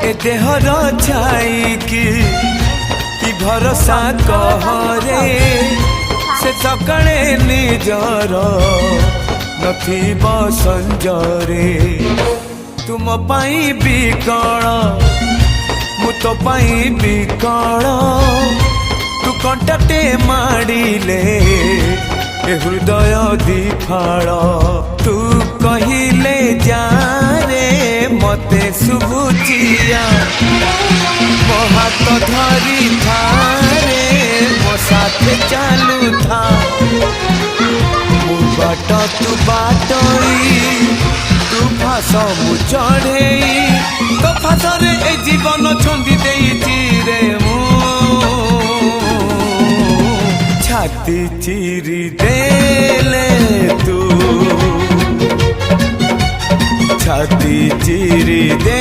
ए there छाई की भरोसा कहरे से सकाळे निजर नथिब संजरे तुम पाई बिकल मु तो पाई बिकल तू कंटाटे माड़िले हृदय दिफाड़ तू कहिले जारे मते शुभुचिया मो हाथ धरी थारे मो साथे चालू था मु बाट तू बाटई तू फास मु चढ़ई तो फासरे ए जीवन छंदी देइछि रे मु छाती चिरी देले तू छाती चिरी दे।